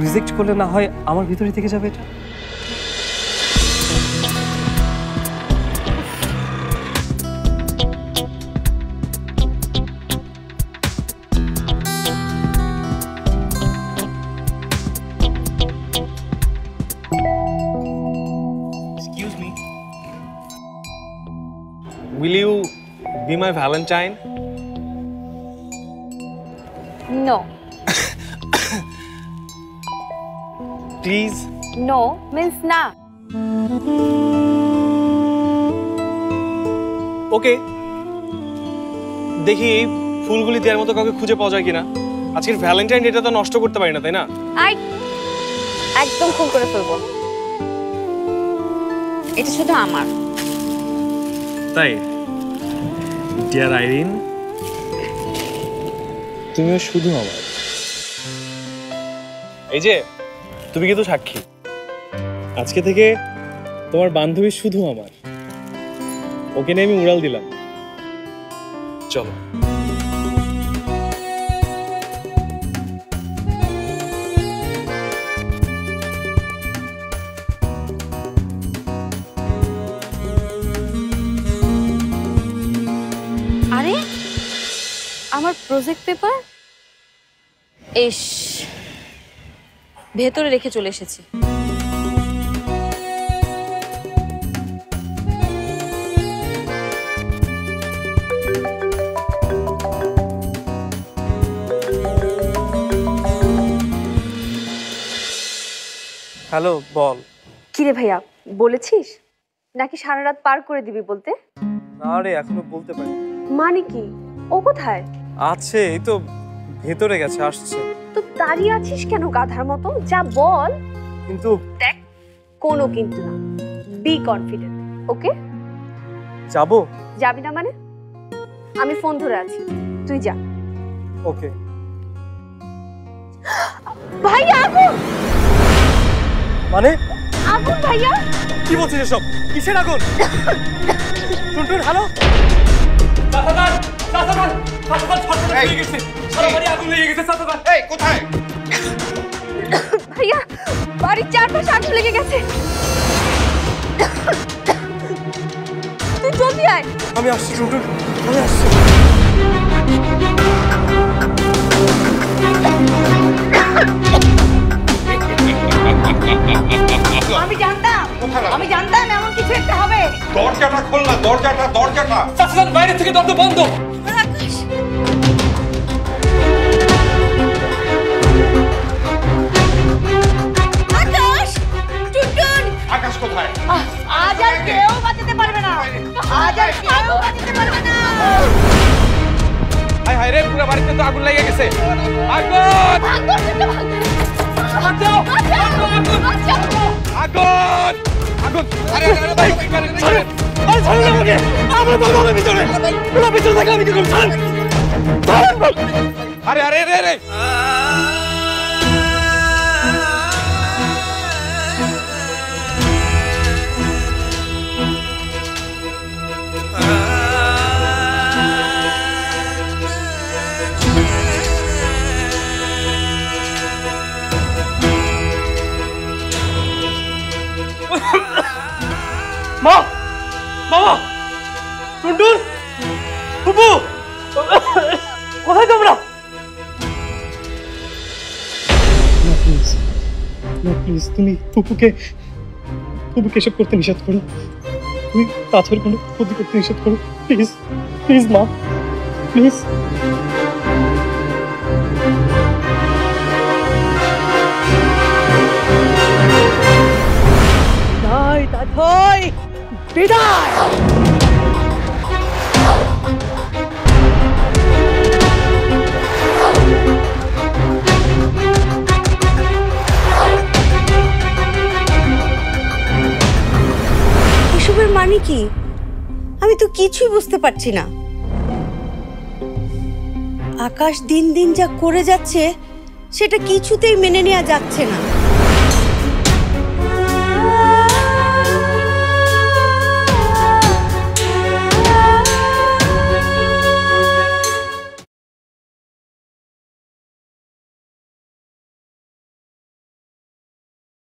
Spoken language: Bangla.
রিজেক্ট করলে না হয় আমার ভিতরে থেকে যাবে এটা। Excuse me. Will you be my Valentine? No. Please? No means না। ওকে, দেখি এই ফুলগুলি দেওয়ার মতো কাউকে খুঁজে পাওয়া যায় কিনা। আজকের ভ্যালেন্টাইন ডেটা তো নষ্ট করতে পারি না, তাই না? একদম খুন করে ফেলবো, এটা শুধু আমার। তাই ডিয়ার আইরিন, তুমিও শুধু আমার। এই যে তুমি কিন্তু সাক্ষী, আজকে থেকে তোমার বান্ধবী শুধু আমার। ওকে নিয়ে আমি উড়াল দিলাম। চলো। আরে আমার প্রজেক্ট পেপার ভেতরে রেখে চলে এসেছি। হ্যালো, বল। কিরে ভাইয়া, বলেছিস নাকি সারা রাত পার করে দিবি বলতে? না রে, এখনো বলতে পারি। মানে কি? ও কোথায় আছে, এই তো ভেতরে গেছে, আসছে। তো দাঁড়িয়ে আছিস কেন গাধার মতো? যা বল। কিন্তু দেখ, কোনো কিন্তু না, বি কনফিডেন্ট। ওকে, যাবো। যাবি না মানে? আমি ফোন ধরে আছি, তুই যা। ওকে। ভাইয়া আগুন! মানে আগুন ভাইয়া! কি বলছিস এসব? কিসের আগুন? টুনটুন, হ্যালো। ভাইয়া, বাড়ির চারপাশে আগুন লেগে গেছে। তুই জলদি আয়। আমি আসছি টুনটুন, আমি আসছি। আমি জানতাম এমন কিছু একটা হবে। দরজাটা খোল না, দরজাটা। চাচা, বাইরে থেকে দরজা বন্ধ। আকাশ, টুনটুন, আকাশ কোথায়? আজ আর কেউ বাঁচাতে পারবে না। আজ আর কেউ বাঁচাতে পারবে না। হায় হায় রে, পুরো বাড়িতে তো আগুন লেগে গেছে। আগুন! আগুন! আগুন! আরে আরে ভাই, ছাড়েন আমাকে। আমরা বলবো না ভিতরে। পুরো ভিতরে থাকলে আমি কি করব? ছাড়েন। আরে আরে রে রে। মা, বাবা, টুনটুন, ফুপু, কোথায় তোমরা? প্লিজ তুমি ফুপুকে এসব করতে নিষেধ করো। তুমি তাছাড়া কোনো ক্ষতি করতে নিষেধ করো। প্লিজ প্লিজ মা, প্লিজ। বিদায়। এসবের মানে কি? আমি তো কিছুই বুঝতে পারছি না। আকাশ দিন দিন যা করে যাচ্ছে সেটা কিছুতেই মেনে নেওয়া যাচ্ছে না।